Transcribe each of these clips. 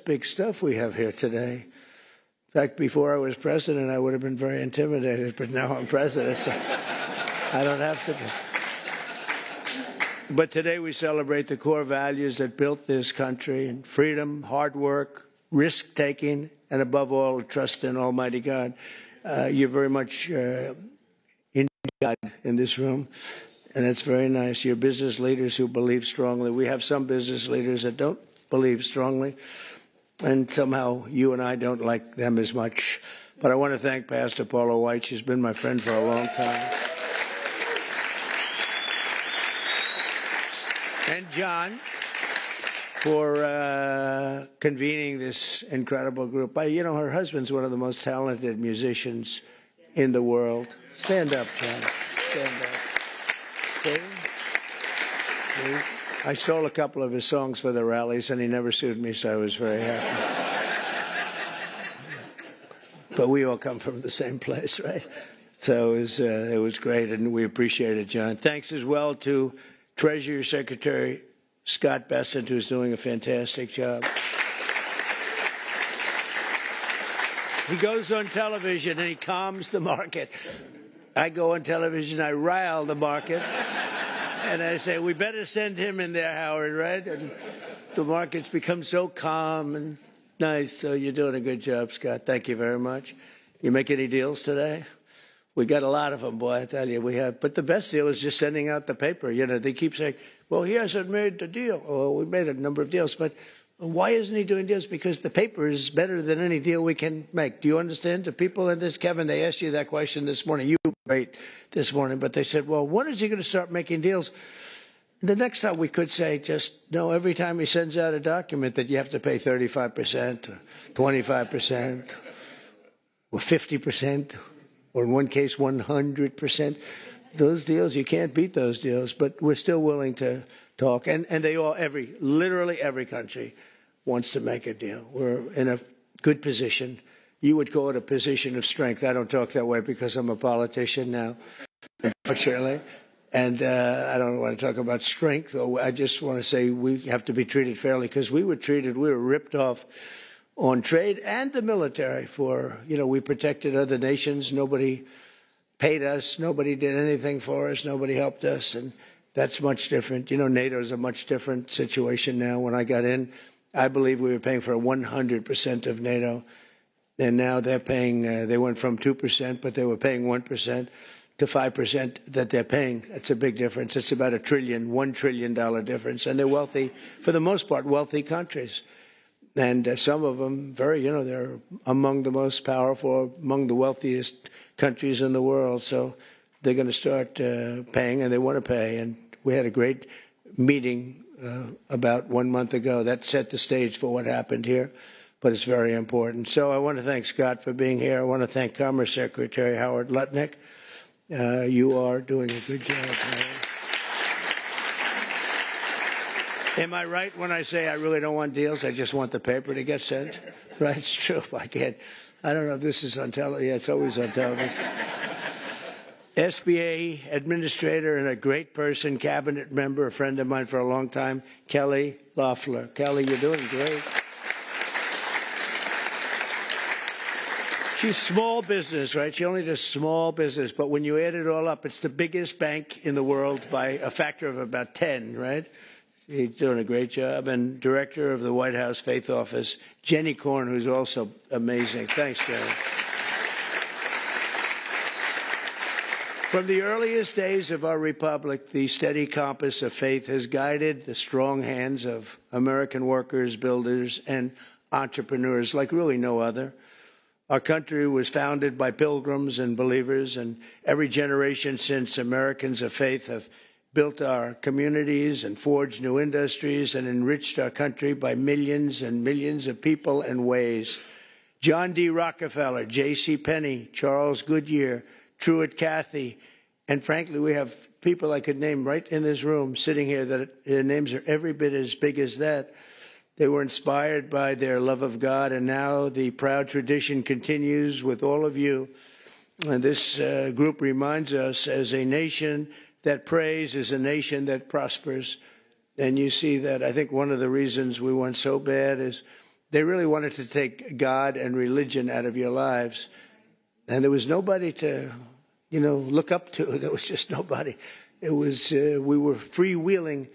big stuff we have here today. In fact, before I was president, I would have been very intimidated, but now I'm president, so I don't have to be. But today we celebrate the core values that built this country: and freedom, hard work, risk-taking, and above all, trust in Almighty God. You're very much in God in this room, and that's very nice. You're business leaders who believe strongly. We have some business leaders that don't believe strongly, and somehow you and I don't like them as much. But I want to thank Pastor Paula White. She's been my friend for a long time. And John for convening this incredible group. You know, her husband's one of the most talented musicians in the world. Stand up, John. Stand up. Okay. I stole a couple of his songs for the rallies, and he never sued me, so I was very happy. But we all come from the same place, right? So it was great, and we appreciate it, John. Thanks as well to Treasury Secretary Scott Bessent, who's doing a fantastic job. He goes on television and he calms the market. I go on television, I rile the market, and I say, we better send him in there, Howard, right? And the market's become so calm and nice. So you're doing a good job, Scott. Thank you very much. You make any deals today? We got a lot of them, boy, I tell you, we have. But the best deal is just sending out the paper. You know, they keep saying, well, he hasn't made the deal. Well, we made a number of deals, but why isn't he doing deals? Because the paper is better than any deal we can make. Do you understand? The people in this, Kevin, they asked you that question this morning. You were great this morning, but they said, well, when is he going to start making deals? The next time we could say, just no, every time he sends out a document that you have to pay 35%, or 25%, or 50%, or in one case, 100%. Those deals, you can't beat those deals, but we're still willing to talk. And they all, literally every country wants to make a deal. We're in a good position. You would call it a position of strength. I don't talk that way because I'm a politician now, unfortunately. And I don't want to talk about strength. I just want to say we have to be treated fairly, because we were ripped off on trade and the military for, we protected other nations. Nobody paid us. Nobody did anything for us. Nobody helped us. And that's much different. NATO is a much different situation now. When I got in, I believe we were paying for 100% of NATO. And now they're paying, they went from 2%, but they were paying 1% to 5% that they're paying. That's a big difference. It's about $1 trillion difference. And they're wealthy, for the most part, wealthy countries. And some of them they're among the most powerful, among the wealthiest countries in the world. So they're going to start paying, and they want to pay. And we had a great meeting about 1 month ago. That set the stage for what happened here, but it's very important. So I want to thank Scott for being here. I want to thank Commerce Secretary Howard Lutnick. You are doing a good job, Howard. Am I right when I say I really don't want deals? I just want the paper to get sent? Right, it's true. I don't know if this is on television. Yeah, it's always on television. SBA administrator and a great person, cabinet member, a friend of mine for a long time, Kelly Loeffler. Kelly, you're doing great. She's small business, right? She only does small business, but when you add it all up, it's the biggest bank in the world by a factor of about 10, right? She's doing a great job. And director of the White House Faith Office, Jenny Korn, who's also amazing. Thanks, Jenny. From the earliest days of our republic, the steady compass of faith has guided the strong hands of American workers, builders, and entrepreneurs like really no other. Our country was founded by pilgrims and believers, and every generation since, Americans of faith have built our communities and forged new industries and enriched our country by millions and millions of people and ways. John D. Rockefeller, J.C. Penney, Charles Goodyear, Truett Cathy, and frankly, we have people I could name right in this room sitting here that their names are every bit as big as that. They were inspired by their love of God, and now the proud tradition continues with all of you. And this group reminds us, as a nation that prays is a nation that prospers. And you see that. I think one of the reasons we went so bad is they really wanted to take God and religion out of your lives. And there was nobody to, look up to. There was just nobody. It was, we were freewheeling,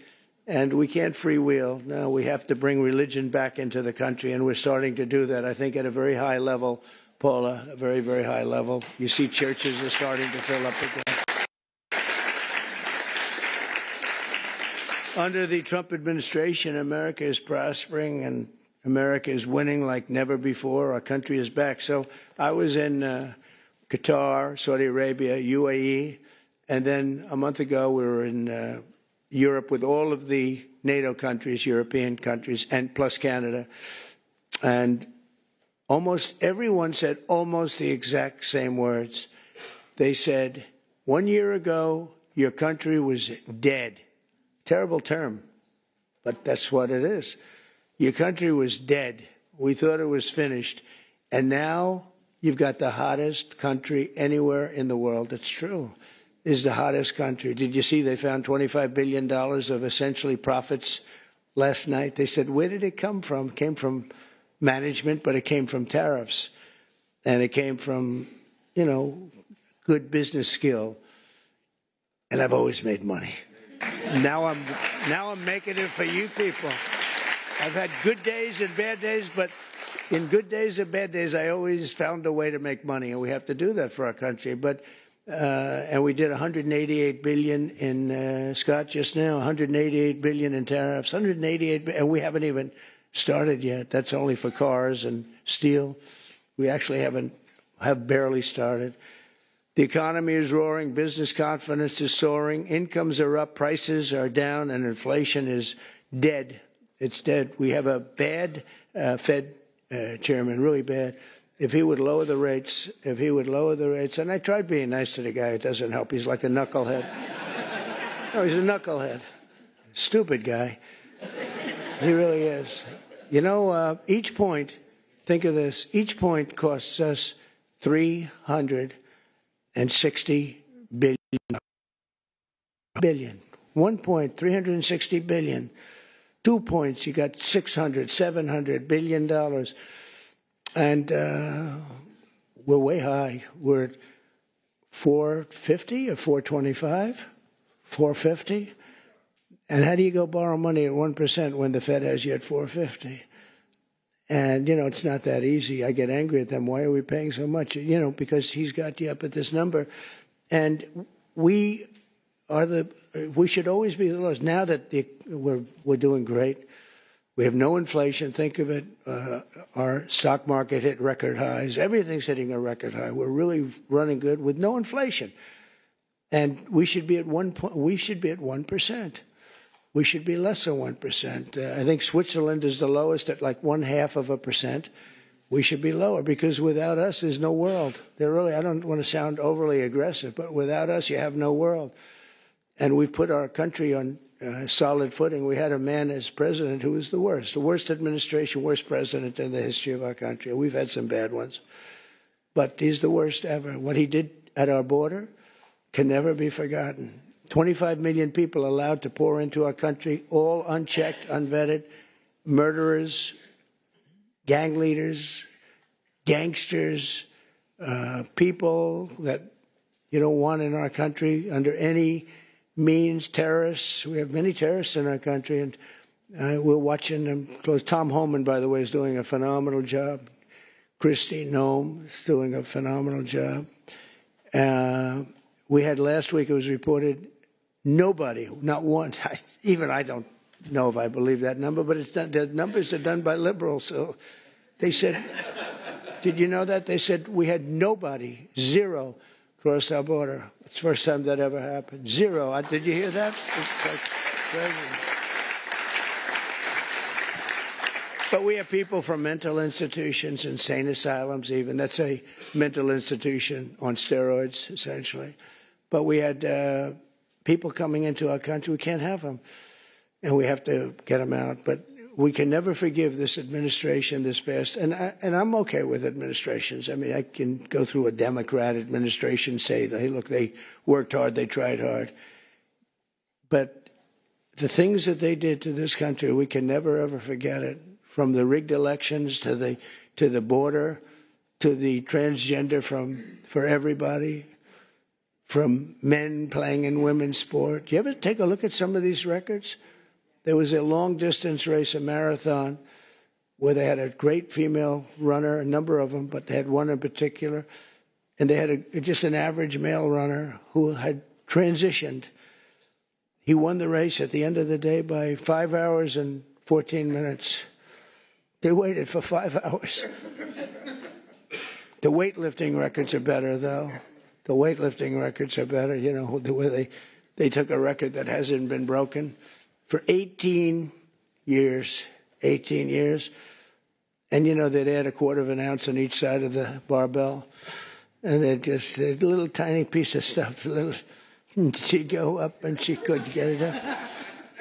and we can't freewheel. Now we have to bring religion back into the country, and we're starting to do that, I think, at a very high level, Paula, a very, very high level. You see churches are starting to fill up again. Under the Trump administration, America is prospering and America is winning like never before. Our country is back. So I was in Qatar, Saudi Arabia, UAE, and then a month ago we were in Europe with all of the NATO countries, European countries, and plus Canada. And almost everyone said almost the exact same words. They said, 1 year ago, your country was dead. Terrible term, but that's what it is. Your country was dead. We thought it was finished. And now you've got the hottest country anywhere in the world. It's true. It's the hottest country. Did you see they found $25 billion of essentially profits last night? They said, where did it come from? It came from management, but it came from tariffs. And it came from, good business skill. And I've always made money. Now I'm making it for you people. I've had good days and bad days, but in good days and bad days, I always found a way to make money, and we have to do that for our country. But and we did 188 billion in Scott just now, 188 billion in tariffs, 188, and we haven't even started yet. That's only for cars and steel. We actually have barely started. The economy is roaring, business confidence is soaring, incomes are up, prices are down, and inflation is dead. It's dead. We have a bad Fed chairman, really bad. If he would lower the rates, and I tried being nice to the guy, it doesn't help. He's like a knucklehead. No, he's a knucklehead. Stupid guy. He really is. Each point, think of this, each point costs us $360 billion. 1 point, $360 billion. 2 points, you got $700 billion. And we're way high. We're at 450 or 425, 450. And how do you go borrow money at 1% when the Fed has you at 450? And, it's not that easy. I get angry at them. Why are we paying so much? Because he's got you up at this number. And we should always be the lowest. Now that we're doing great, we have no inflation. Think of it. Our stock market hit record highs. Everything's hitting a record high. We're really running good with no inflation. And we should be at 1%. We should be at 1%. We should be less than 1%. I think Switzerland is the lowest at like 0.5%. We should be lower because without us, there's no world. I don't want to sound overly aggressive, but without us, you have no world. And we've put our country on solid footing. We had a man as president who was the worst administration, worst president in the history of our country. We've had some bad ones, but he's the worst ever. What he did at our border can never be forgotten. 25 million people allowed to pour into our country, all unchecked, unvetted, murderers, gang leaders, gangsters, people that you don't want in our country under any means, terrorists. We have many terrorists in our country, and we're watching them close. Tom Homan, by the way, is doing a phenomenal job. Christy Nome is doing a phenomenal job. We had last week, it was reported, nobody, not one, even I don't know if I believe that number, but it's done, the numbers are done by liberals. So they said, did you know that? They said we had nobody, zero, cross our border. It's the first time that ever happened. Zero. Did you hear that? It's like crazy. But we have people from mental institutions, insane asylums even. That's a mental institution on steroids, essentially. But we had people coming into our country. We can't have them. And we have to get them out. But we can never forgive this administration, this past. And I'm okay with administrations. I mean, I can go through a Democrat administration, say, hey, look, they worked hard, they tried hard. But the things that they did to this country, we can never, ever forget it. from the rigged elections to the border, to the transgender for everybody, from men playing in women's sport. You ever take a look at some of these records? There was a long-distance race, a marathon, where they had a great female runner, a number of them, but they had one in particular, and they had just an average male runner who had transitioned. He won the race at the end of the day by 5 hours and 14 minutes. They waited for 5 hours. The weightlifting records are better, though. The weightlifting records are better, you know, the way they took a record that hasn't been broken for 18 years. 18 years. And, you know, they'd add a quarter of an ounce on each side of the barbell. And they'd just a little tiny piece of stuff. She'd go up and she couldn't get it up.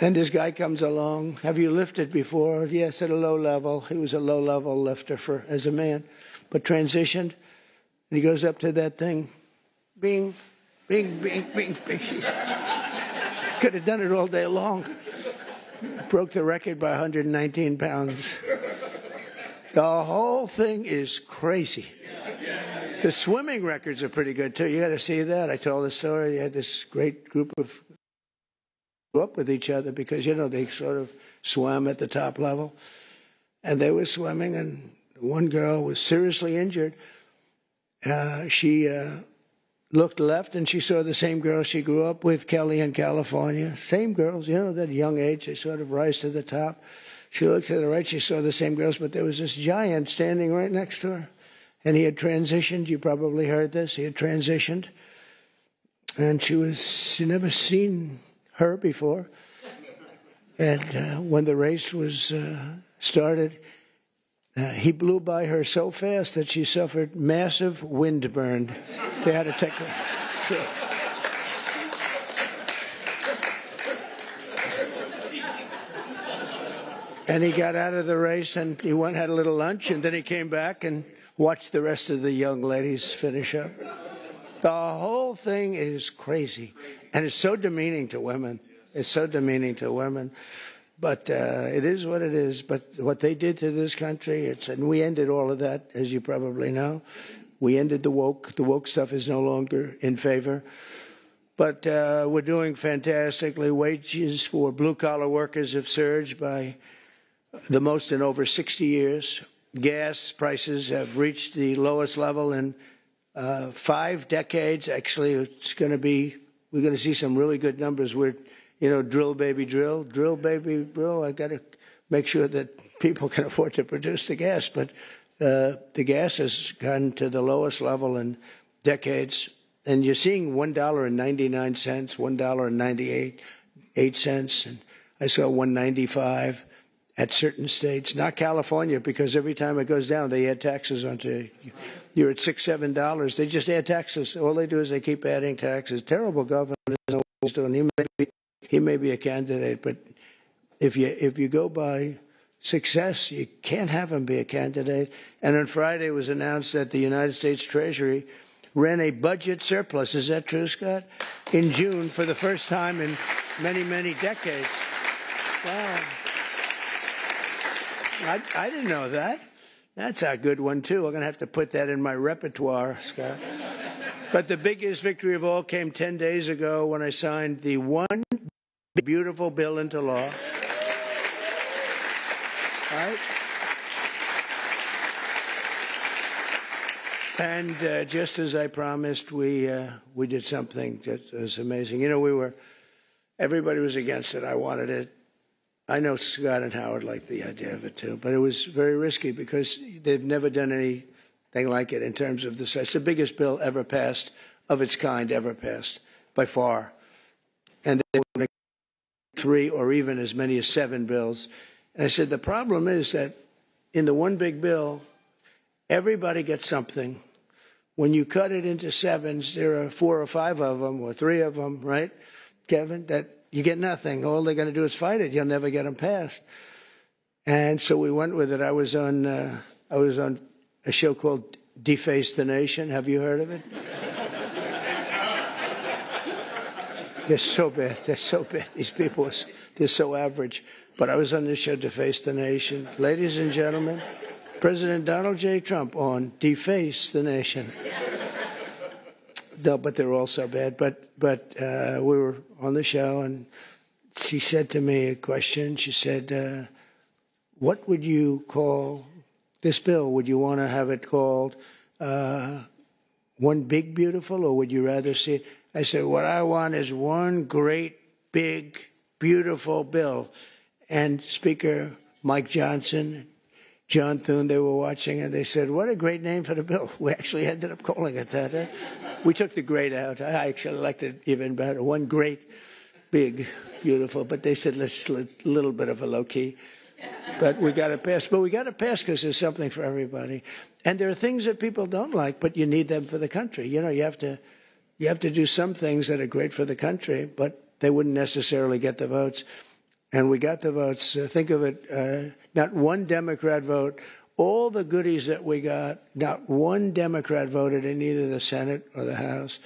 And this guy comes along. Have you lifted before? Yes, at a low level. He was a low-level lifter as a man, but transitioned. And he goes up to that thing. Bing, bing, bing, bing, bing. Could have done it all day long. Broke the record by 119 pounds. The whole thing is crazy. The swimming records are pretty good, too. You got to see that. I told the story. You had this great group of grew up with each other because, you know, they sort of swam at the top level. And they were swimming, and one girl was seriously injured. She looked left, and she saw the same girl she grew up with, Kelly, in California. Same girls, you know, that young age, they sort of rise to the top. She looked to the right, she saw the same girls, but there was this giant standing right next to her. And he had transitioned. You probably heard this. He had transitioned. And she'd never seen her before. And when the race was started, he blew by her so fast that she suffered massive windburn. They had to take her. And he got out of the race, and he went had a little lunch, and then he came back and watched the rest of the young ladies finish up. The whole thing is crazy, and it's so demeaning to women. It's so demeaning to women. But it is what it is. But what they did to this country, and we ended all of that, as you probably know. We ended the woke. The woke stuff is no longer in favor. But we're doing fantastically. Wages for blue-collar workers have surged by the most in over 60 years. Gas prices have reached the lowest level in 5 decades. Actually, we're going to see some really good numbers. Drill, baby, drill. Drill, baby, drill. I got to make sure that people can afford to produce the gas. But the gas has gone to the lowest level in decades. And you're seeing $1.99, $1.98, and I saw $1.95 at certain states. Not California, because every time it goes down, they add taxes onto it. You're at $6, $7. They just add taxes. All they do is they keep adding taxes. Terrible government. He may be a candidate, but if you go by success, you can't have him be a candidate. And on Friday, it was announced that the United States Treasury ran a budget surplus. Is that true, Scott? In June, for the first time in many, many decades. Wow. I didn't know that. That's a good one, too. I'm going to have to put that in my repertoire, Scott. But the biggest victory of all came 10 days ago when I signed the one beautiful bill into law. Right? And just as I promised, we did something that was amazing. You know, everybody was against it. I wanted it. I know Scott and Howard liked the idea of it too, but it was very risky because they've never done anything like it in terms of this. It's the biggest bill ever passed of its kind ever passed by far. And they were 3 or even as many as 7 bills. And I said, the problem is that in the one big bill, everybody gets something. When you cut it into 7s, there are 4 or 5 of them or 3 of them, right, Kevin, that you get nothing. All they're going to do is fight it. You'll never get them passed. And so we went with it. I was on a show called Deface the Nation. Have you heard of it? They're so bad. They're so bad. These people, they're so average. but I was on this show, Deface the Nation. Ladies and gentlemen, President Donald J. Trump on Deface the Nation. No, but they're all so bad. But we were on the show, and she said to me a question. She said, what would you call this bill? Would you want to have it called One Big Beautiful, or would you rather see it? I said, what I want is one great, big, beautiful bill. And Speaker Mike Johnson, John Thune, they were watching, and they said, what a great name for the bill. We actually ended up calling it that. We took the great out. I actually liked it even better. One great, big, beautiful. But they said, let's a little bit of a low-key. But we got to pass. But we got to pass because there's something for everybody. And there are things that people don't like, but you need them for the country. You know, you have to do some things that are great for the country, but they wouldn't necessarily get the votes. And we got the votes. Think of it, not one Democrat vote. All the goodies that we got, not one Democrat voted in either the Senate or the House.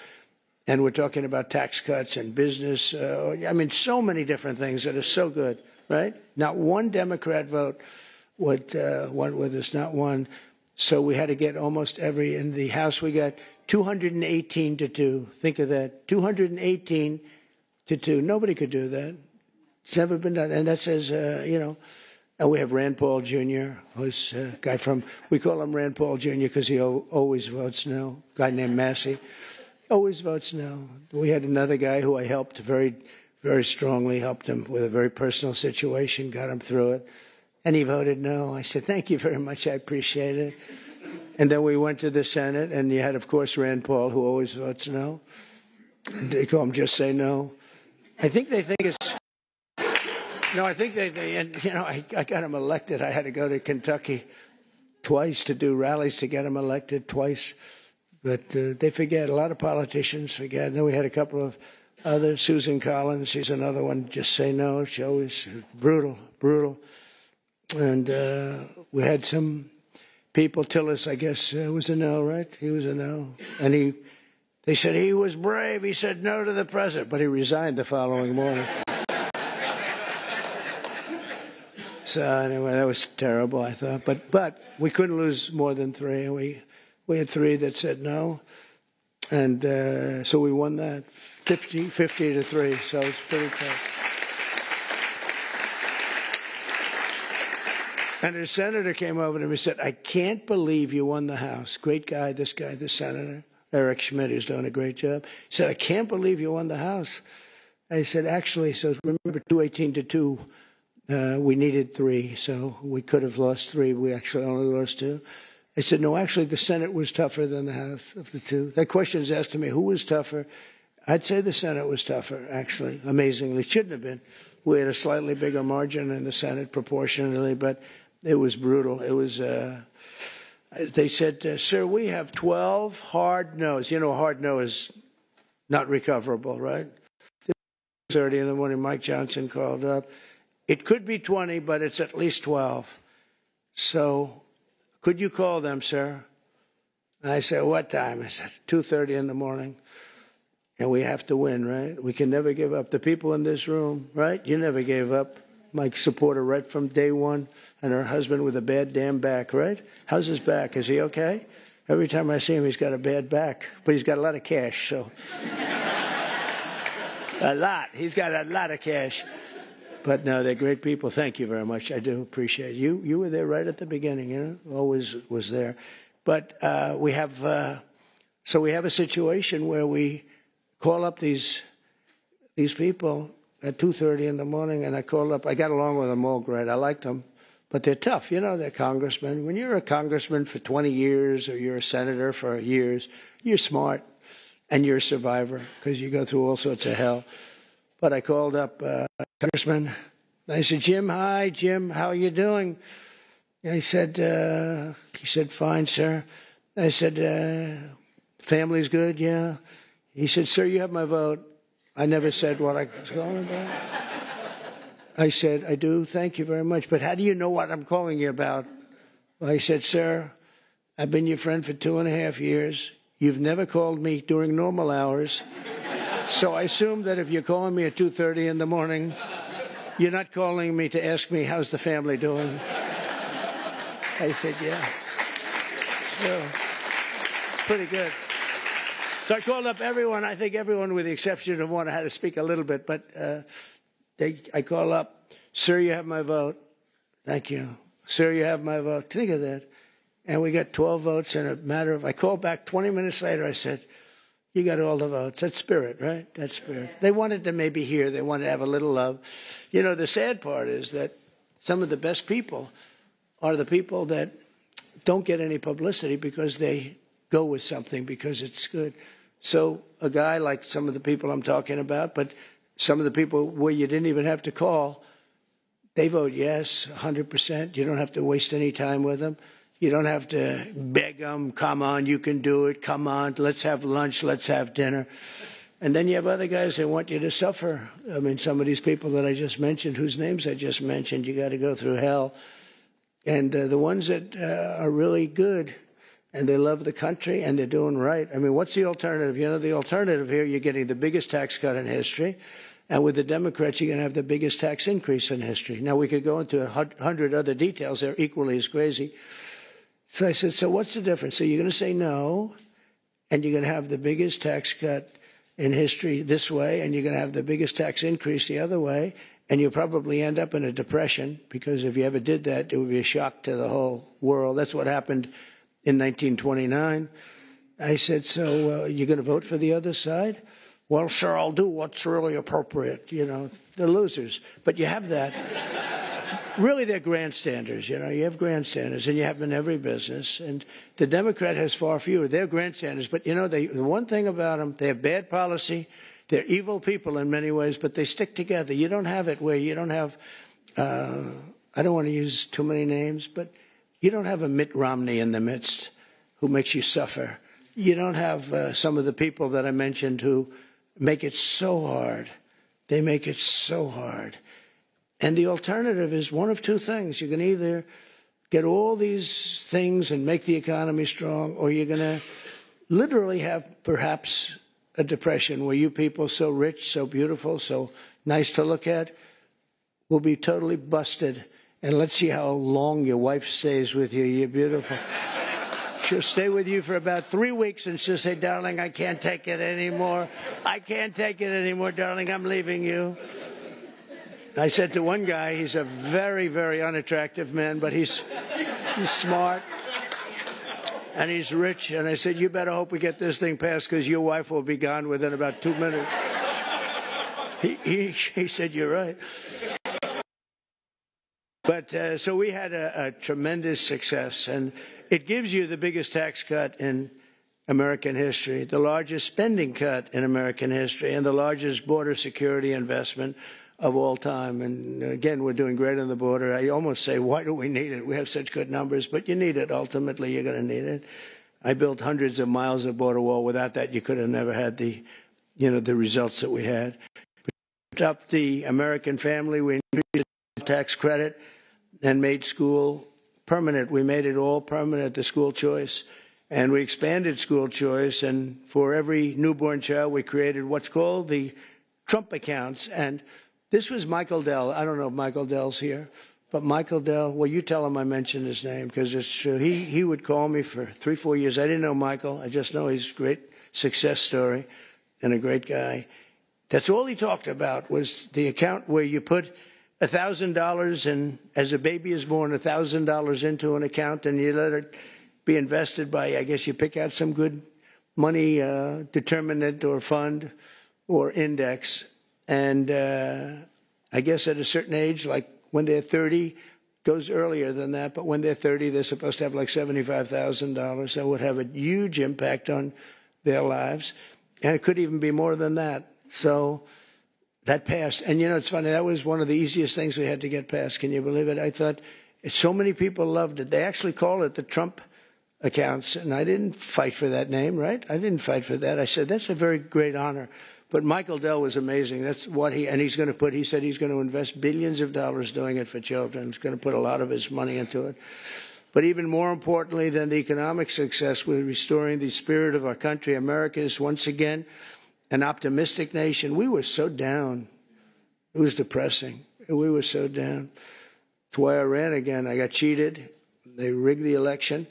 And we're talking about tax cuts and business. I mean, so many different things that are so good, right? Not one Democrat vote went with us, not one. So we had to get almost every. In the House, we got 218 to 2. Think of that, 218 to 2. Nobody could do that. It's never been done. And that says, you know, and we have Rand Paul Jr., who's a guy from, we call him Rand Paul Jr. because he always votes no. A guy named Massey, always votes no. We had another guy who I helped very, very strongly, helped him with a very personal situation, got him through it. And he voted no. I said, thank you very much. I appreciate it. And then we went to the Senate, and you had, of course, Rand Paul, who always votes no. They call him Just Say No. I think they think it's... No, I think they and, you know, I got him elected. I had to go to Kentucky twice to do rallies to get him elected twice. But they forget. A lot of politicians forget. And then we had a couple of others. Susan Collins, she's another one. Just Say No. She always brutal. And we had some people. Tillis, I guess, was a no, right? He was a no. And they said he was brave. He said no to the president, but he resigned the following morning. So anyway, that was terrible, I thought. But we couldn't lose more than 3. We had 3 that said no, and so we won that 50 to 3. So it's pretty tough. And a senator came over to me and said, "I can't believe you won the House." Great guy, this senator, Eric Schmidt, who's doing a great job. He said, "I can't believe you won the House." I said, "Actually, so remember 218 to 2." We needed 3, so we could have lost 3. We actually only lost 2. I said, no, actually, the Senate was tougher than the House of the 2. That question is asked to me, who was tougher? I'd say the Senate was tougher, actually, amazingly. Shouldn't have been. We had a slightly bigger margin in the Senate proportionally, but it was brutal. It was, they said, sir, we have 12 hard no's. You know, a hard no is not recoverable, right? 30 in the morning, Mike Johnson called up. It could be 20, but it's at least 12. So could you call them, sir? And I said, what time? I said, 2:30 in the morning. And we have to win, right? We can never give up. The people in this room, right? You never gave up. My supporter right from day one, and her husband with a bad damn back, right? How's his back? Is he okay? Every time I see him, he's got a bad back. But he's got a lot of cash, so. A lot. He's got a lot of cash. But no, they're great people. Thank you very much. I do appreciate you. You were there right at the beginning, you know, always was there. But we have a situation where we call up these people at 2:30 in the morning, and I called up. I got along with them all great. I liked them, but they're tough. You know, they're congressmen. When you're a congressman for 20 years or you're a senator for years, you're smart and you're a survivor because you go through all sorts of hell. But I called up Congressman. I said, Jim, hi, Jim, how are you doing? And he said, fine, sir. I said, family's good, yeah. He said, sir, you have my vote. I never said what I was calling about. I said, I do, thank you very much. But how do you know what I'm calling you about? Well, he said, sir, I've been your friend for 2.5 years. You've never called me during normal hours. So I assume that if you're calling me at 2:30 in the morning, You're not calling me to ask me how's the family doing? I said, yeah. So, pretty good. So I called up everyone. I think everyone with the exception of one, I had to speak a little bit, but I call up, sir, you have my vote. Thank you. Sir, you have my vote. Think of that. And we got 12 votes in a matter of, I called back 20 minutes later. I said, you got all the votes. That's spirit, right? That's spirit. They wanted to maybe hear. They wanted to have a little love. You know, the sad part is that some of the best people are the people that don't get any publicity because they go with something because it's good. So a guy like some of the people I'm talking about, but some of the people where you didn't even have to call, they vote yes, 100%. You don't have to waste any time with them. You don't have to beg them, come on, you can do it, come on, let's have lunch, let's have dinner. And then you have other guys that want you to suffer. I mean, some of these people that I just mentioned, whose names I just mentioned, you got to go through hell. And the ones that are really good and they love the country and they're doing right. I mean, what's the alternative? You know, the alternative here, you're getting the biggest tax cut in history. And with the Democrats, you're going to have the biggest tax increase in history. Now, we could go into 100 other details. They're equally as crazy. So I said, so what's the difference? So you're going to say no, and you're going to have the biggest tax cut in history this way, and you're going to have the biggest tax increase the other way, and you'll probably end up in a depression, because if you ever did that, it would be a shock to the whole world. That's what happened in 1929. I said, so you're going to vote for the other side? Well, sir, I'll do what's really appropriate. You know, the losers. But you have that. Really, they're grandstanders. You know, you have grandstanders, and you have them in every business. And the Democrat has far fewer. They're grandstanders. But, you know, the one thing about them, they have bad policy. They're evil people in many ways, but they stick together. You don't have it where you don't have, I don't want to use too many names, but you don't have a Mitt Romney in the midst who makes you suffer. You don't have some of the people that I mentioned who make it so hard. They make it so hard. And the alternative is one of two things. You can either get all these things and make the economy strong, or you're going to literally have perhaps a depression where you people so rich, so beautiful, so nice to look at will be totally busted. And let's see how long your wife stays with you. You're beautiful. She'll stay with you for about 3 weeks and she'll say, darling, I can't take it anymore. I can't take it anymore, darling. I'm leaving you. I said to one guy, he's a very, very unattractive man, but he's smart and he's rich. And I said, you better hope we get this thing passed because your wife will be gone within about 2 minutes. He said, you're right. But so we had a tremendous success, and it gives you the biggest tax cut in American history, the largest spending cut in American history, and the largest border security investment of all time. And again, we're doing great on the border. I almost say, why do we need it? We have such good numbers, but you need it. Ultimately, you're going to need it. I built hundreds of miles of border wall. Without that, you could have never had the results that we had. We built up the American family. We increased the tax credit and made school permanent. We made it all permanent, the school choice. And we expanded school choice. And for every newborn child, we created what's called the Trump accounts. And this was Michael Dell. I don't know if Michael Dell's here, but Michael Dell, well, you tell him I mentioned his name because it's true. He would call me for 3-4 years. I didn't know Michael. I just know he's a great success story and a great guy. That's all he talked about was the account where you put $1,000 and as a baby is born, $1,000 into an account and you let it be invested by, I guess you pick out some good money determinant or fund or index. And I guess at a certain age, like when they're 30, goes earlier than that, but when they're 30, they're supposed to have like $75,000. That would have a huge impact on their lives. And it could even be more than that. So that passed. And, you know, it's funny, that was one of the easiest things we had to get passed. Can you believe it? I thought so many people loved it. They actually call it the Trump accounts. And I didn't fight for that name, right? I didn't fight for that. I said, that's a very great honor. But Michael Dell was amazing. That's what he said he's going to invest billions of dollars doing it for children. He's going to put a lot of his money into it. But even more importantly than the economic success, we're restoring the spirit of our country. America is once again an optimistic nation. We were so down. It was depressing. We were so down. That's why I ran again. I got cheated. They rigged the election.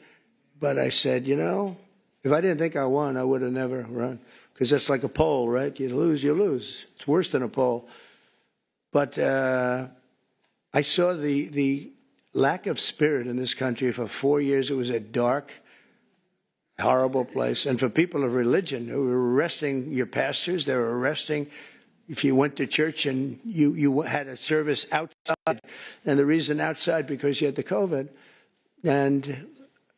But I said, you know, if I didn't think I won, I would have never run. Because that's like a poll, right? You lose, you lose. It's worse than a poll. But I saw the lack of spirit in this country. For 4 years, it was a dark, horrible place. And for people of religion who were arresting your pastors, they were arresting if you went to church and you had a service outside. And the reason outside, because you had the COVID. And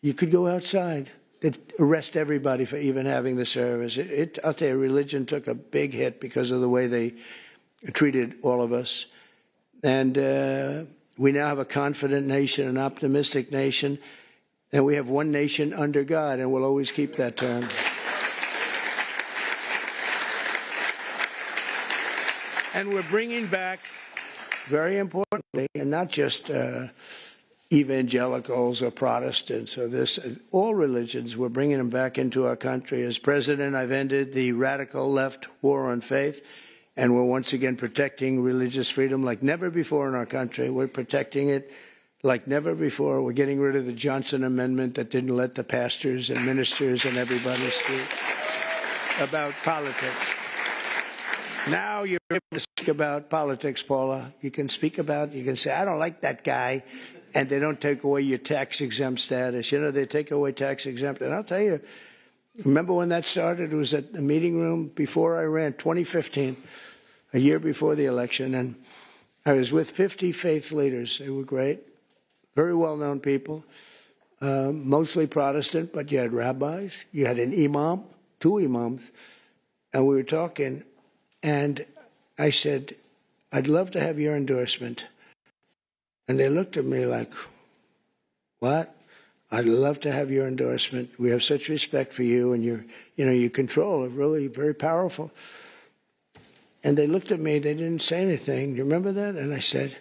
you could go outside. They'd arrest everybody for even having the service. I'll tell you, religion took a big hit because of the way they treated all of us. And we now have a confident nation, an optimistic nation, and we have one nation under God, and we'll always keep that term. And we're bringing back, very importantly, and not just evangelicals or Protestants or this, all religions, we're bringing them back into our country. As president, I've ended the radical left war on faith, and we're once again protecting religious freedom like never before in our country. We're protecting it like never before. We're getting rid of the Johnson Amendment that didn't let the pastors and ministers and everybody speak about politics. Now you're able to speak about politics, Paula. You can speak about, you can say, I don't like that guy. And they don't take away your tax-exempt status. You know, they take away tax-exempt. And I'll tell you, remember when that started? It was at the meeting room before I ran, 2015, a year before the election. And I was with 50 faith leaders. They were great, very well-known people, mostly Protestant, but you had rabbis. You had an imam, 2 imams. And we were talking, and I said, I'd love to have your endorsement. And they looked at me like, what? I'd love to have your endorsement. We have such respect for you, and you control it, really very powerful. And they looked at me, they didn't say anything. You remember that? And I said,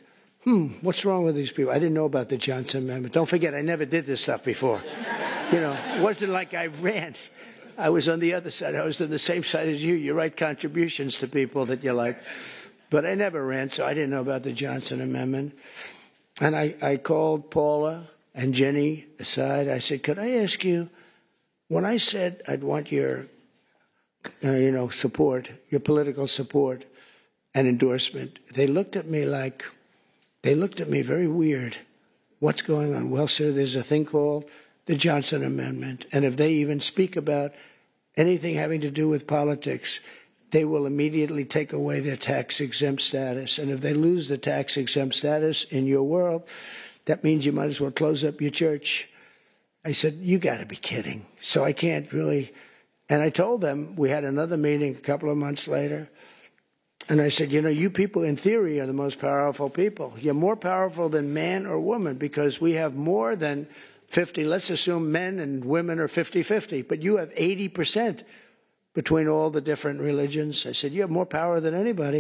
what's wrong with these people? I didn't know about the Johnson Amendment. Don't forget, I never did this stuff before. It wasn't like I ran. I was on the other side. I was on the same side as you. You write contributions to people that you like. But I never ran, so I didn't know about the Johnson Amendment. And I called Paula and Jenny aside. I said, could I ask you, when I said I'd want your, support, your political support and endorsement, they looked at me very weird. What's going on? Well, sir, there's a thing called the Johnson Amendment. And if they even speak about anything having to do with politics, they will immediately take away their tax-exempt status. And if they lose the tax-exempt status in your world, that means you might as well close up your church. I said, you got to be kidding. So I can't really. And I told them, we had another meeting a couple of months later. And I said, you people in theory are the most powerful people. You're more powerful than man or woman because we have more than 50. Let's assume men and women are 50-50. But you have 80%. Between all the different religions. I said, you have more power than anybody,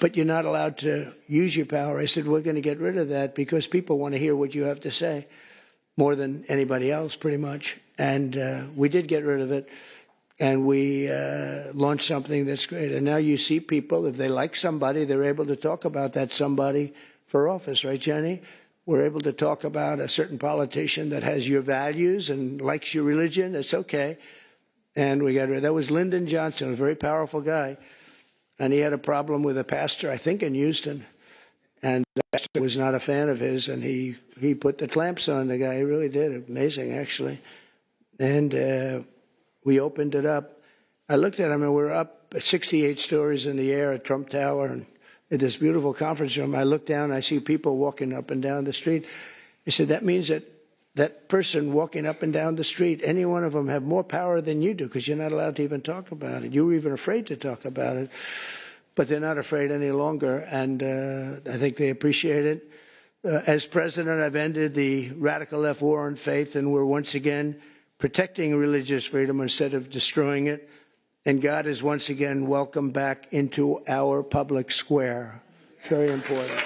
but you're not allowed to use your power. I said, we're going to get rid of that because people want to hear what you have to say more than anybody else, pretty much. And we did get rid of it, and we launched something that's great. And now you see people, if they like somebody, they're able to talk about that somebody for office, right, Jenny? We're able to talk about a certain politician that has your values and likes your religion. It's okay. And we got rid of that. Was Lyndon Johnson, a very powerful guy. And he had a problem with a pastor, I think in Houston. And the pastor was not a fan of his. And he put the clamps on the guy. He really did. Amazing, actually. And we opened it up. I looked at him, and we're up 68 stories in the air at Trump Tower. And in this beautiful conference room, I look down, I see people walking up and down the street. I said, that means that person walking up and down the street, any one of them have more power than you do because you're not allowed to even talk about it. You were even afraid to talk about it, but they're not afraid any longer, and I think they appreciate it. As president, I've ended the radical left war on faith, and we're once again protecting religious freedom instead of destroying it, and God is once again welcomed back into our public square. It's very important.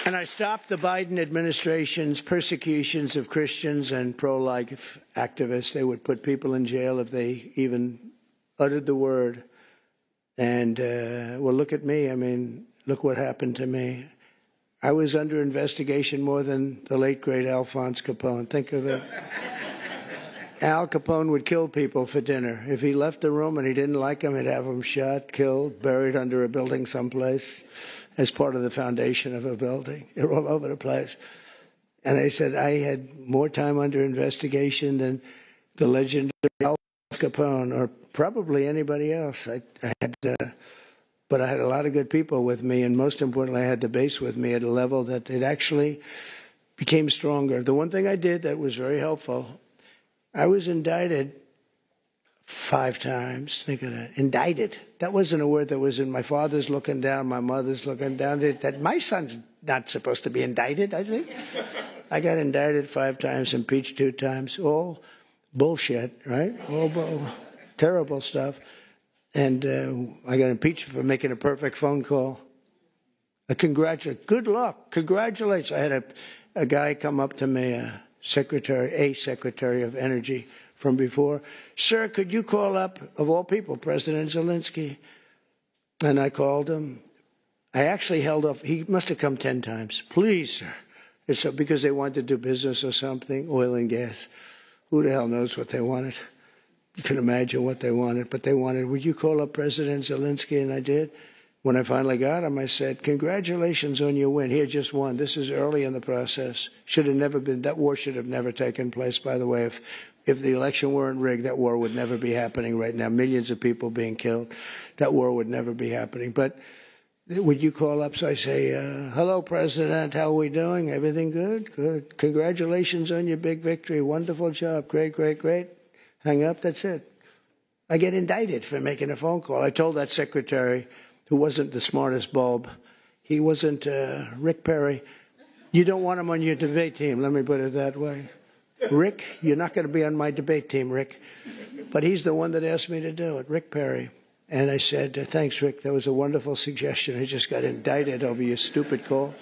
And I stopped the Biden administration's persecutions of Christians and pro-life activists. They would put people in jail if they even uttered the word. And, well, look at me. I mean, look what happened to me. I was under investigation more than the late, great Alphonse Capone. Think of it. Al Capone would kill people for dinner. If he left the room and he didn't like them, he'd have them shot, killed, buried under a building someplace as part of the foundation of a building. They're all over the place. And I said I had more time under investigation than the legendary Al Capone or probably anybody else. But I had a lot of good people with me, and most importantly, I had the base with me at a level that it actually became stronger. The one thing I did that was very helpful, I was indicted 5 times. Think of that. Indicted. That wasn't a word that was in my father's looking down, my mother's looking down. That my son's not supposed to be indicted, I think. I got indicted 5 times, impeached 2 times. All bullshit, right? All terrible stuff. And I got impeached for making a perfect phone call. Good luck. Congratulations. I had a guy come up to me, a secretary of energy from before. Sir, could you call up, of all people, President Zelensky? And I called him. I actually held off. He must have come 10 times. Please, sir. It's because they wanted to do business or something, oil and gas. Who the hell knows what they wanted? You can imagine what they wanted, but they wanted, would you call up President Zelensky? And I did. When I finally got him, I said, congratulations on your win. He had just won. This is early in the process. Should have never been, that war should have never taken place, by the way. If the election weren't rigged, that war would never be happening right now. Millions of people being killed. That war would never be happening. But would you call up? So I say, hello, President. How are we doing? Everything good? Good. Congratulations on your big victory. Wonderful job. Great, great, great. Hang up, that's it. I get indicted for making a phone call. I told that secretary, who wasn't the smartest bulb, he wasn't Rick Perry, you don't want him on your debate team, let me put it that way. Rick, you're not going to be on my debate team, Rick. But he's the one that asked me to do it, Rick Perry. And I said, thanks, Rick, that was a wonderful suggestion. I just got indicted over your stupid call.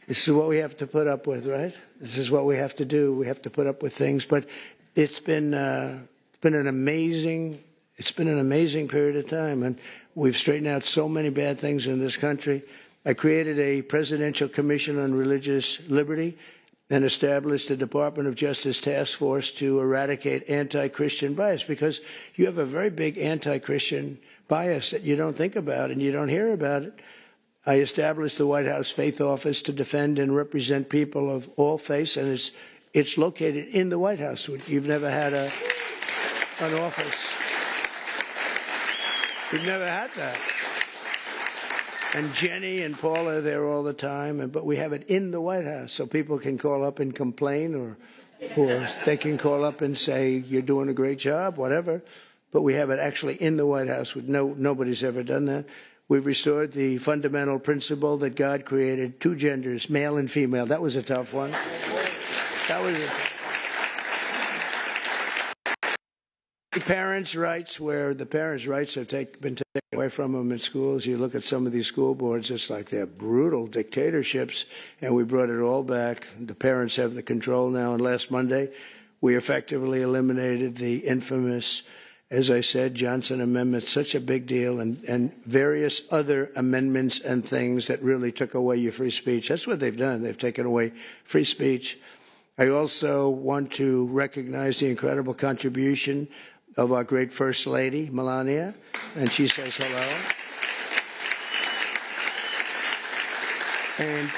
This is what we have to put up with, right? This is what we have to do. We have to put up with things. But it's been an amazing period of time, and we've straightened out so many bad things in this country. I created a Presidential Commission on Religious Liberty and established a Department of Justice task force to eradicate anti-Christian bias, because you have a very big anti-Christian bias that you don't think about and you don't hear about it. I established the White House Faith Office to defend and represent people of all faiths, and it's located in the White House. You've never had an office. You've never had that. And Jenny and Paul are there all the time, but we have it in the White House, so people can call up and complain, or they can call up and say, you're doing a great job, whatever. But we have it actually in the White House. Nobody's ever done that. We've restored the fundamental principle that God created 2 genders, male and female. That was a tough one. That was parents' rights, where the parents' rights have been taken away from them in schools. You look at some of these school boards, it's like they're brutal dictatorships, and we brought it all back. The parents have the control now, and last Monday we effectively eliminated the infamous, as I said, Johnson Amendment, such a big deal, and various other amendments and things that really took away your free speech. That's what they've done. They've taken away free speech. I also want to recognize the incredible contribution of our great First Lady, Melania, and she says hello. And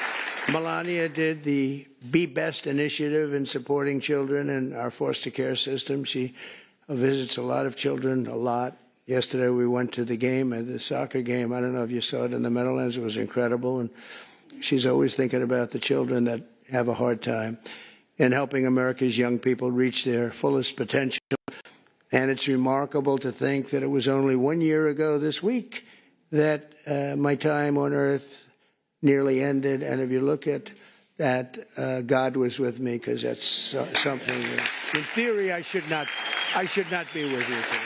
Melania did the Be Best initiative in supporting children in our foster care system. She visits a lot of children, a lot. Yesterday we went to the game, the soccer game. I don't know if you saw it in the Meadowlands. It was incredible. And she's always thinking about the children that have a hard time and helping America's young people reach their fullest potential. And it's remarkable to think that it was only 1 year ago this week that my time on earth nearly ended. And if you look at that, God was with me, because that's something that, in theory, I should not be with you today.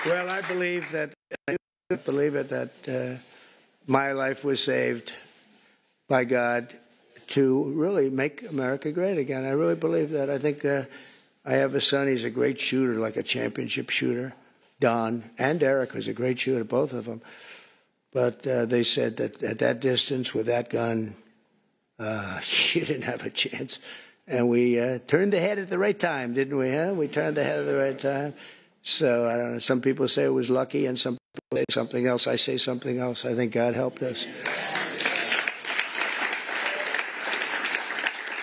Well, I believe that my life was saved by God to really make America great again. I really believe that. I think I have a son. He's a great shooter, like a championship shooter. Don and Eric was a great shooter, both of them. But they said that at that distance with that gun, you didn't have a chance. And we turned the head at the right time, didn't we? Huh? We turned the head at the right time. So I don't know. Some people say it was lucky, and some people say something else. I say something else. I think God helped us.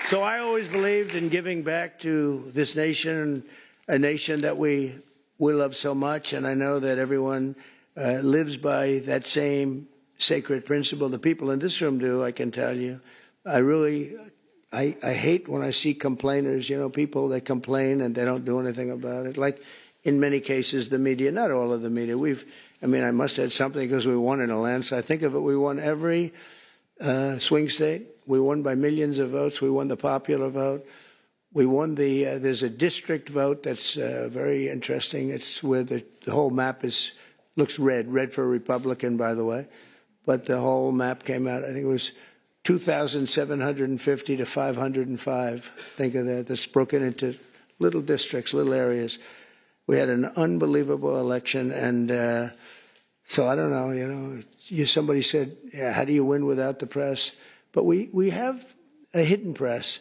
So I always believed in giving back to this nation, a nation that we love so much, and I know that everyone lives by that same sacred principle. The people in this room do, I can tell you. I hate when I see complainers, people that complain and they don't do anything about it. Like in many cases, the media, not all of the media. I must have had something because we won in a landslide. Think of it, we won every swing state. We won by millions of votes. We won the popular vote. We won there's a district vote that's very interesting. It's where the whole map looks red for a Republican, by the way. But the whole map came out, I think it was 2,750 to 505. Think of that. That's broken into little districts, little areas. We had an unbelievable election, and so I don't know, somebody said, how do you win without the press? But we have a hidden press,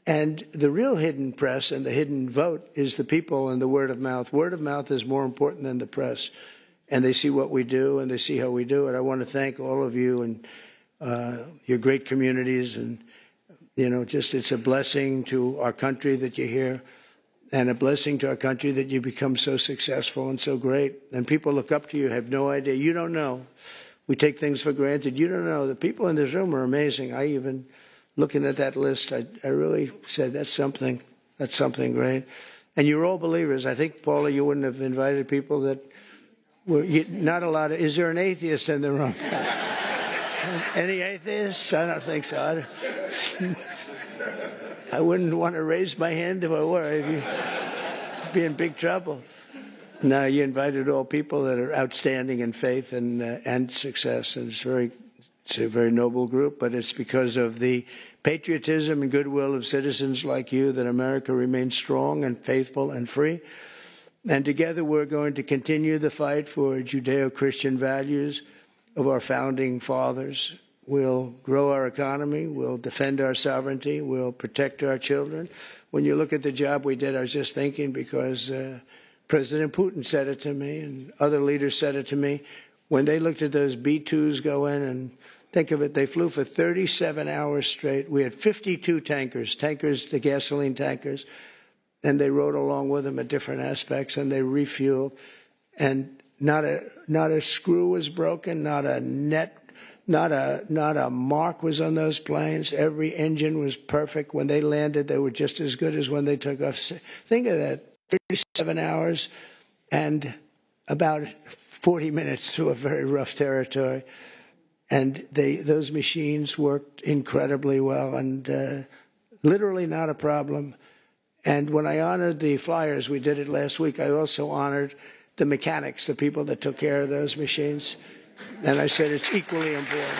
and the real hidden press and the hidden vote is the people and the word of mouth. Word of mouth is more important than the press, and they see what we do, and they see how we do it. I want to thank all of you and your great communities, and it's a blessing to our country that you're here, and a blessing to our country that you become so successful and so great. And people look up to you, have no idea. You don't know. We take things for granted. You don't know. The people in this room are amazing. I even, looking at that list, I really said, that's something great. And you're all believers. I think, Paula, you wouldn't have invited people that were not a lot of. Is there an atheist in the room? Any atheists? I don't think so. I wouldn't want to raise my hand if I were. I'd be in big trouble. No, you invited all people that are outstanding in faith and success, and it's a very noble group. But it's because of the patriotism and goodwill of citizens like you that America remains strong and faithful and free. And together we're going to continue the fight for Judeo-Christian values of our founding fathers. We'll grow our economy. We'll defend our sovereignty. We'll protect our children. When you look at the job we did, I was just thinking, because President Putin said it to me and other leaders said it to me, when they looked at those B-2s go in, and think of it, they flew for 37 hours straight. We had 52 tankers, the gasoline tankers, and they rode along with them at different aspects, and they refueled. And not a screw was broken, not a mark was on those planes. Every engine was perfect. When they landed, they were just as good as when they took off. Think of that, 37 hours and about 40 minutes through a very rough territory. And those machines worked incredibly well, and literally not a problem. And when I honored the flyers, we did it last week, I also honored the mechanics, the people that took care of those machines. And I said it's equally important.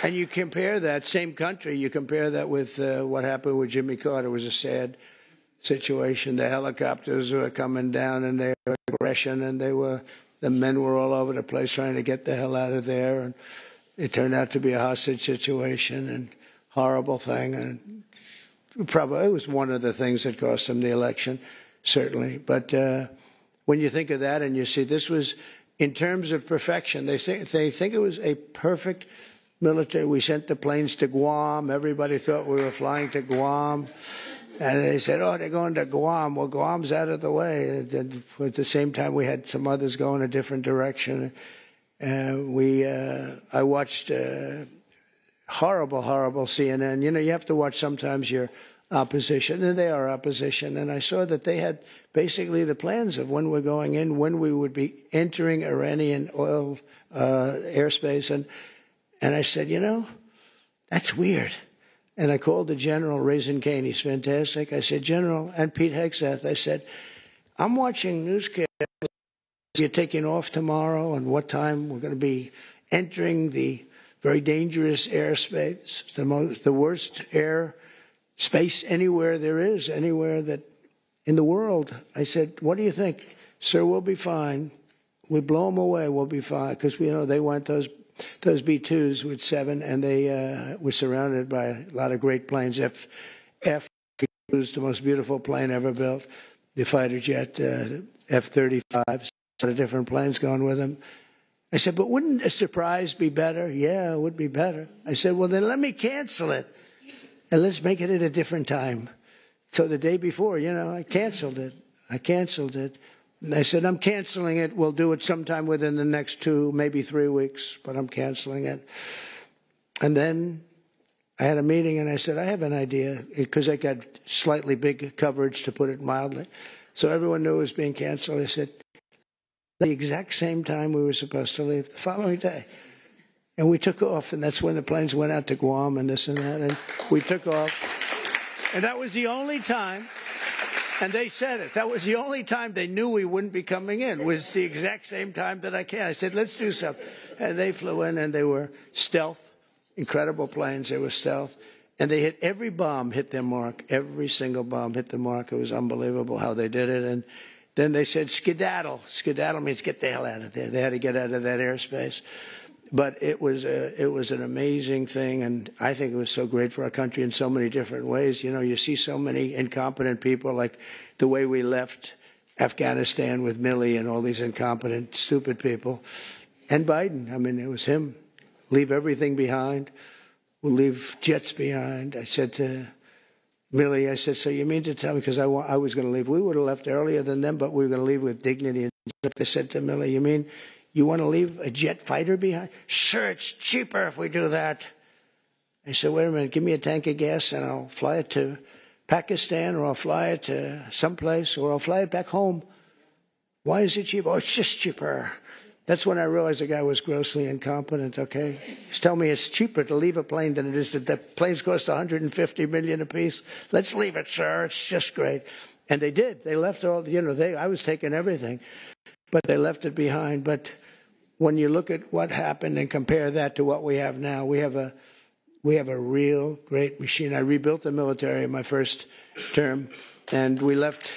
And you compare that, same country, you compare that with what happened with Jimmy Carter. It was a sad situation. The helicopters were coming down, and they were aggression, and the men were all over the place trying to get the hell out of there. And it turned out to be a hostage situation, and horrible thing. And probably it was one of the things that cost them the election, certainly. But when you think of that and you see this was, in terms of perfection, they think it was a perfect military. We sent the planes to Guam. Everybody thought we were flying to Guam. And they said, oh, they're going to Guam. Well, Guam's out of the way. At the same time, we had some others going a different direction. I watched horrible CNN. You have to watch sometimes your opposition, and they are opposition. And I saw that they had basically the plans of when we're going in, when we would be entering Iranian oil airspace. And I said, that's weird. And I called the general, Raisin Kane. He's fantastic. I said, General, and Pete Hegseth, I said, I'm watching newscasts. You're taking off tomorrow, and what time we're going to be entering the very dangerous airspace, the worst air space anywhere there is, anywhere that in the world. I said, what do you think? Sir, we'll be fine. We blow them away, we'll be fine. Because, they went those B-2s with 7, and they were surrounded by a lot of great planes. F was the most beautiful plane ever built. The fighter jet, F-35, a lot of different planes going with them. I said, but wouldn't a surprise be better? Yeah, it would be better. I said, well, then let me cancel it, and let's make it at a different time. So the day before, I canceled it. And I said, I'm canceling it. We'll do it sometime within the next 2, maybe 3 weeks, but I'm canceling it. And then I had a meeting, and I said, I have an idea, because I got slightly big coverage, to put it mildly. So everyone knew it was being canceled. I said, the exact same time we were supposed to leave, the following day. And we took off, and that's when the planes went out to Guam and this and that, and we took off. And that was the only time, and they said it, that was the only time they knew we wouldn't be coming in, was the exact same time that I came. I said, let's do something. And they flew in, and they were stealth, incredible planes. They were stealth. And they hit every bomb, hit their mark. Every single bomb hit the mark. It was unbelievable how they did it. And then they said, skedaddle. Skedaddle means get the hell out of there. They had to get out of that airspace. But it was an amazing thing, and I think it was so great for our country in so many different ways. You see so many incompetent people, like the way we left Afghanistan with Milley and all these incompetent, stupid people. And Biden, it was him. Leave everything behind. We'll leave jets behind. I said to Milley, I said, so you mean to tell me, because I was going to leave. We would have left earlier than them, but we were going to leave with dignity. I said to Milley, you mean you want to leave a jet fighter behind? Sure, it's cheaper if we do that. I said, wait a minute, give me a tank of gas and I'll fly it to Pakistan, or I'll fly it to someplace, or I'll fly it back home. Why is it cheaper? Oh, it's just cheaper. That's when I realized the guy was grossly incompetent, okay? He's telling me it's cheaper to leave a plane than it is that the planes cost $150 million apiece. Let's leave it, sir. It's just great. And they did. They left all, I was taking everything, but they left it behind. But when you look at what happened and compare that to what we have now, we have a real great machine. I rebuilt the military in my first term, and we left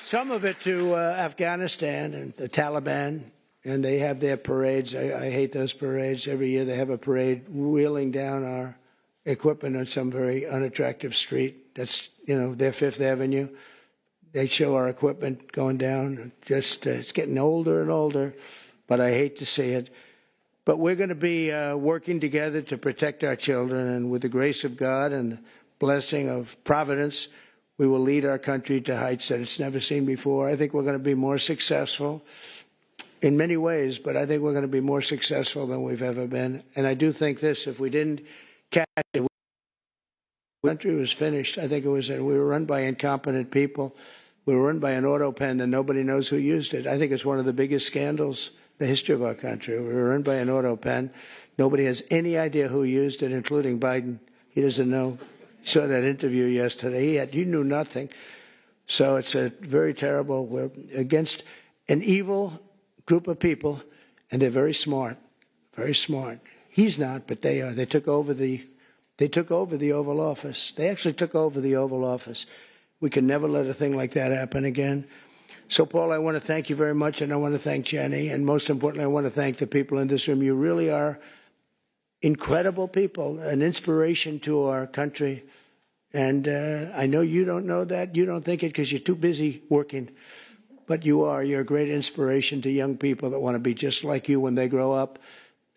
some of it to Afghanistan and the Taliban, and they have their parades. I hate those parades. Every year they have a parade wheeling down our equipment on some very unattractive street. That's, their Fifth Avenue. They show our equipment going down. Just it's getting older and older, but I hate to see it. But we're going to be working together to protect our children, and with the grace of God and the blessing of Providence, we will lead our country to heights that it's never seen before. I think we're going to be more successful in many ways, but I think we're going to be more successful than we've ever been. And I do think this, if we didn't catch it, the country was finished. I think we were run by incompetent people. We were run by an auto pen that nobody knows who used it. I think it's one of the biggest scandals in the history of our country. We were run by an auto pen. Nobody has any idea who used it, including Biden. He doesn't know. Saw that interview yesterday. He knew nothing. So it's a very terrible. We're against an evil group of people, and they're very smart. Very smart. He's not, but they are. They took over the Oval Office. They actually took over the Oval Office. We can never let a thing like that happen again. So, Paul, I want to thank you very much, and I want to thank Jenny, and most importantly, I want to thank the people in this room. You really are incredible people, an inspiration to our country. And I know you don't know that. You don't think it because you're too busy working. But you are. You're a great inspiration to young people that want to be just like you when they grow up.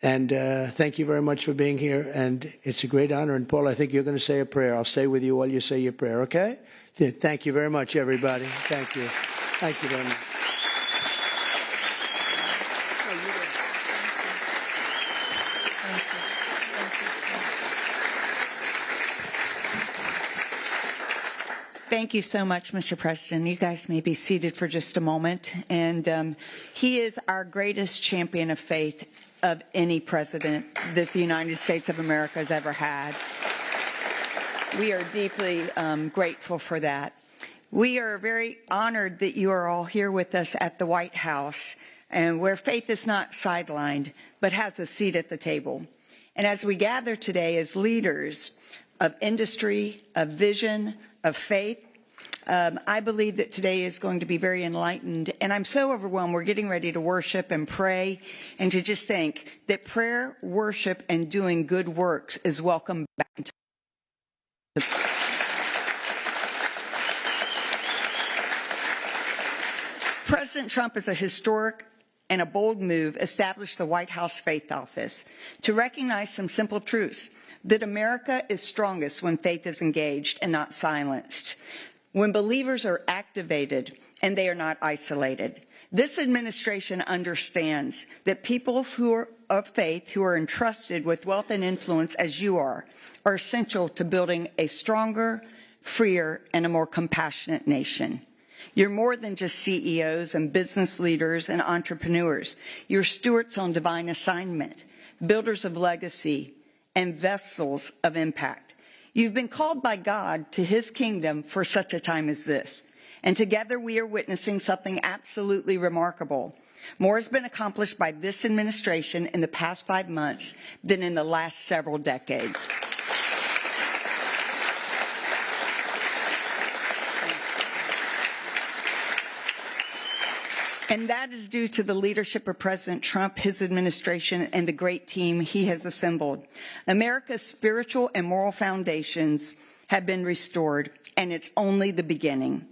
And thank you very much for being here. And it's a great honor. And, Paul, I think you're going to say a prayer. I'll stay with you while you say your prayer, okay? Thank you very much, everybody. Thank you. Thank you very much. Thank you so much, Mr. President. You guys may be seated for just a moment. And he is our greatest champion of faith of any president that the United States of America has ever had. We are deeply grateful for that. We are very honored that you are all here with us at the White House, and where faith is not sidelined, but has a seat at the table. And as we gather today as leaders of industry, of vision, of faith, I believe that today is going to be very enlightened, and I'm so overwhelmed. We're getting ready to worship and pray, and to just think that prayer, worship, and doing good works is welcome back into President Trump is a historic and a bold move established the White House Faith Office to recognize some simple truths: that America is strongest when faith is engaged and not silenced, when believers are activated and they are not isolated. This administration understands that people who are of faith, who are entrusted with wealth and influence as you are essential to building a stronger, freer, and a more compassionate nation. You're more than just CEOs and business leaders and entrepreneurs. You're stewards on divine assignment, builders of legacy, and vessels of impact. You've been called by God to his kingdom for such a time as this. And together we are witnessing something absolutely remarkable. More has been accomplished by this administration in the past 5 months than in the last several decades. And that is due to the leadership of President Trump, his administration, and the great team he has assembled. America's spiritual and moral foundations have been restored, and it's only the beginning.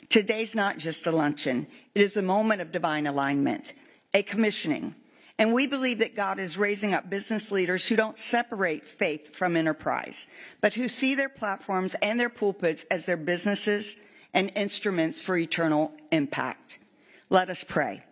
Today's not just a luncheon. It is a moment of divine alignment, a commissioning. And we believe that God is raising up business leaders who don't separate faith from enterprise, but who see their platforms and their pulpits as their businesses and instruments for eternal impact. Let us pray.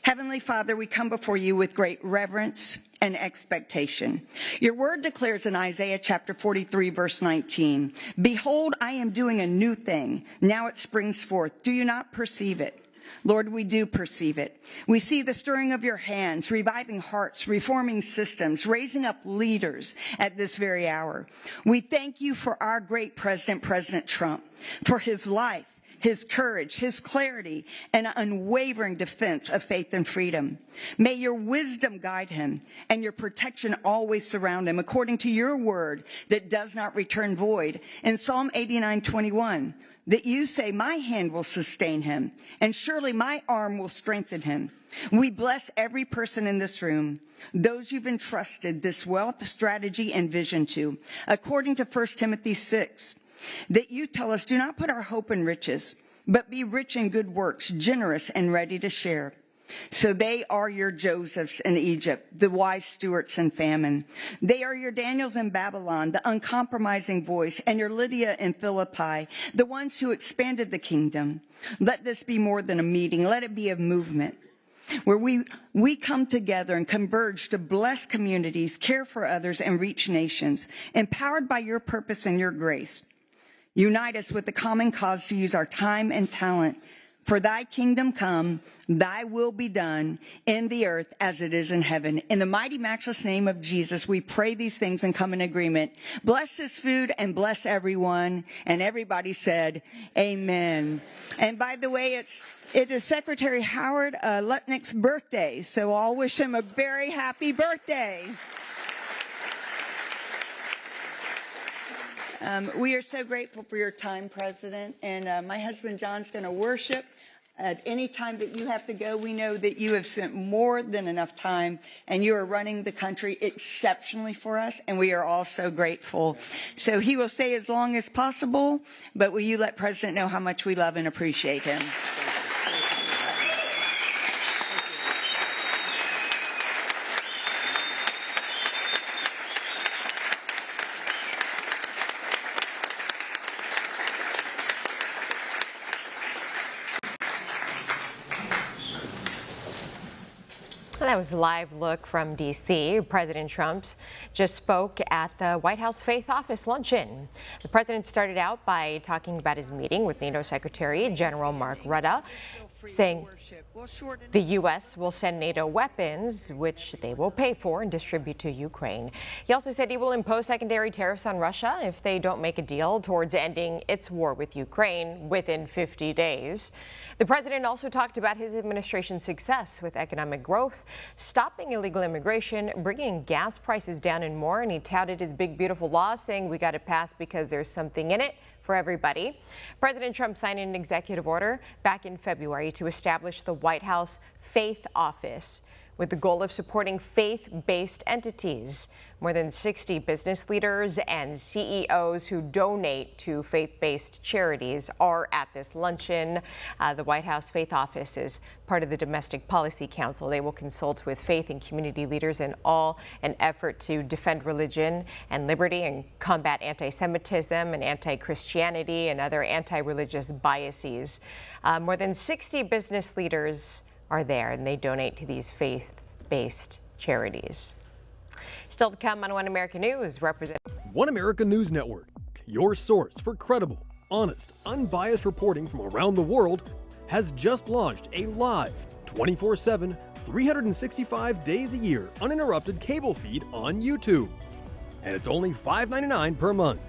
Heavenly Father, we come before you with great reverence and expectation. Your word declares in Isaiah chapter 43, verse 19, "Behold, I am doing a new thing. Now it springs forth. Do you not perceive it?" Lord, we do perceive it. We see the stirring of your hands, reviving hearts, reforming systems, raising up leaders at this very hour. We thank you for our great president, President Trump, for his life, his courage, his clarity, and unwavering defense of faith and freedom. May your wisdom guide him and your protection always surround him, according to your word that does not return void. In Psalm 89:21, that you say, "My hand will sustain him, and surely my arm will strengthen him." We bless every person in this room, those you've entrusted this wealth, strategy, and vision to, according to 1 Timothy 6. That you tell us, do not put our hope in riches, but be rich in good works, generous and ready to share. So they are your Josephs in Egypt, the wise stewards in famine. They are your Daniels in Babylon, the uncompromising voice, and your Lydia in Philippi, the ones who expanded the kingdom. Let this be more than a meeting. Let it be a movement where we come together and converge to bless communities, care for others, and reach nations, empowered by your purpose and your grace. Unite us with the common cause to use our time and talent. For thy kingdom come, thy will be done in the earth as it is in heaven. In the mighty matchless name of Jesus, we pray these things and come in agreement. Bless this food and bless everyone. And everybody said, amen. And by the way, it is Secretary Howard Lutnick's birthday, so I'll wish him a very happy birthday. We are so grateful for your time, President, and my husband John's going to worship. At any time that you have to go, we know that you have spent more than enough time, and you are running the country exceptionally for us, and we are all so grateful. So he will stay as long as possible, but will you let President know how much we love and appreciate him? That was a live look from D.C. President Trump just spoke at the White House Faith Office Luncheon. The president started out by talking about his meeting with NATO Secretary General Mark Rutte. saying the U.S. will send NATO weapons, which they will pay for and distribute to Ukraine. He also said he will impose secondary tariffs on Russia if they don't make a deal towards ending its war with Ukraine within 50 days. The president also talked about his administration's success with economic growth, stopping illegal immigration, bringing gas prices down and more, and he touted his big, beautiful law, saying we got it passed because there's something in it for everybody. President Trump signed an executive order back in February to establish the White House Faith Office with the goal of supporting faith-based entities. More than 60 business leaders and CEOs who donate to faith-based charities are at this luncheon. The White House Faith Office is part of the Domestic Policy Council. They will consult with faith and community leaders in all an effort to defend religion and liberty and combat anti-Semitism and anti-Christianity and other anti-religious biases. More than 60 business leaders are there, and they donate to these faith-based charities. Still to come on One America News, One America News Network, your source for credible, honest, unbiased reporting from around the world, has just launched a live, 24/7, 365 days a year, uninterrupted cable feed on YouTube. And it's only $5.99 per month.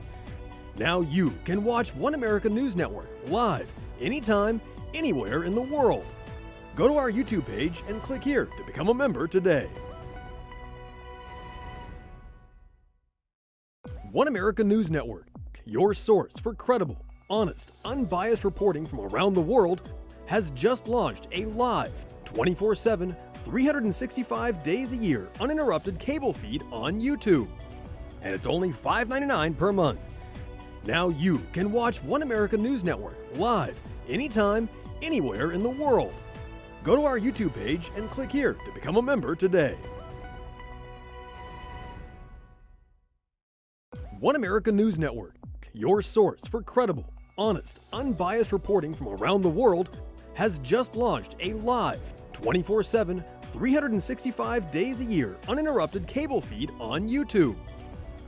Now you can watch One America News Network live, anytime, anywhere in the world. Go to our YouTube page and click here to become a member today. One America News Network, your source for credible, honest, unbiased reporting from around the world, has just launched a live, 24/7, 365 days a year, uninterrupted cable feed on YouTube. And it's only $5.99 per month. Now you can watch One America News Network live, anytime, anywhere in the world. Go to our YouTube page and click here to become a member today. One America News Network, your source for credible, honest, unbiased reporting from around the world, has just launched a live, 24/7, 365 days a year, uninterrupted cable feed on YouTube.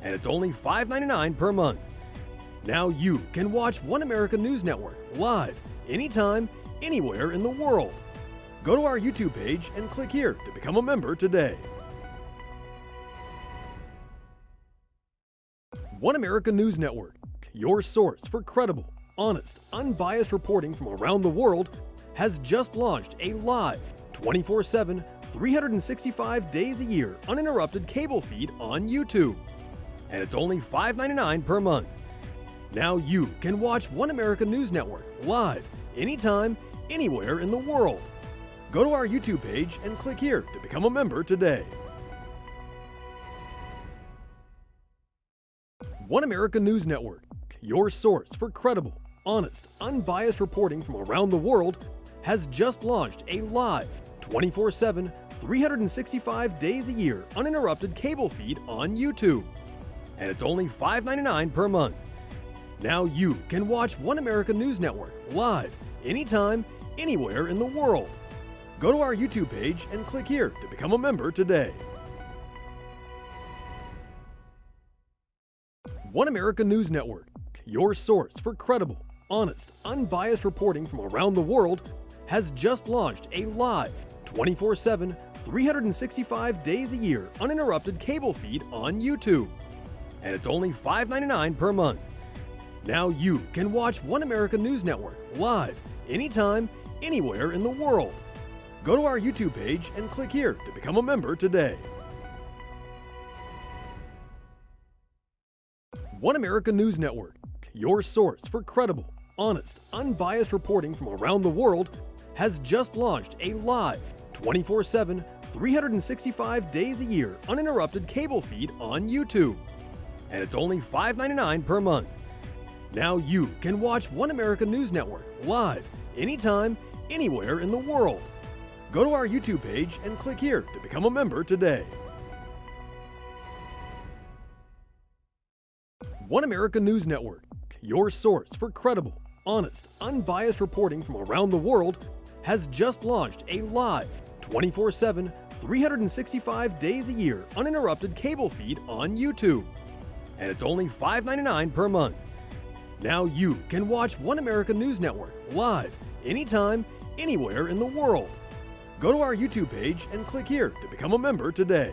And it's only $5.99 per month. Now you can watch One America News Network live, anytime, anywhere in the world. Go to our YouTube page and click here to become a member today. One America News Network, your source for credible, honest, unbiased reporting from around the world, has just launched a live, 24/7, 365 days a year, uninterrupted cable feed on YouTube. And it's only $5.99 per month. Now you can watch One America News Network live, anytime, anywhere in the world. Go to our YouTube page and click here to become a member today. One America News Network, your source for credible, honest, unbiased reporting from around the world, has just launched a live, 24/7, 365 days a year, uninterrupted cable feed on YouTube. And it's only $5.99 per month. Now you can watch One America News Network live, anytime, anywhere in the world. Go to our YouTube page and click here to become a member today. One America News Network, your source for credible, honest, unbiased reporting from around the world, has just launched a live, 24/7, 365 days a year, uninterrupted cable feed on YouTube. And it's only $5.99 per month. Now you can watch One America News Network live, anytime, anywhere in the world. Go to our YouTube page and click here to become a member today. One America News Network, your source for credible, honest, unbiased reporting from around the world, has just launched a live, 24/7, 365 days a year, uninterrupted cable feed on YouTube. And it's only $5.99 per month. Now you can watch One America News Network live, anytime, anywhere in the world. Go to our YouTube page and click here to become a member today. One America News Network, your source for credible, honest, unbiased reporting from around the world, has just launched a live, 24/7, 365 days a year, uninterrupted cable feed on YouTube. And it's only $5.99 per month. Now you can watch One America News Network live, anytime, anywhere in the world. Go to our YouTube page and click here to become a member today.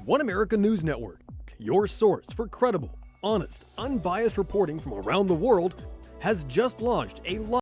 One America News Network, your source for credible, honest, unbiased reporting from around the world, has just launched a live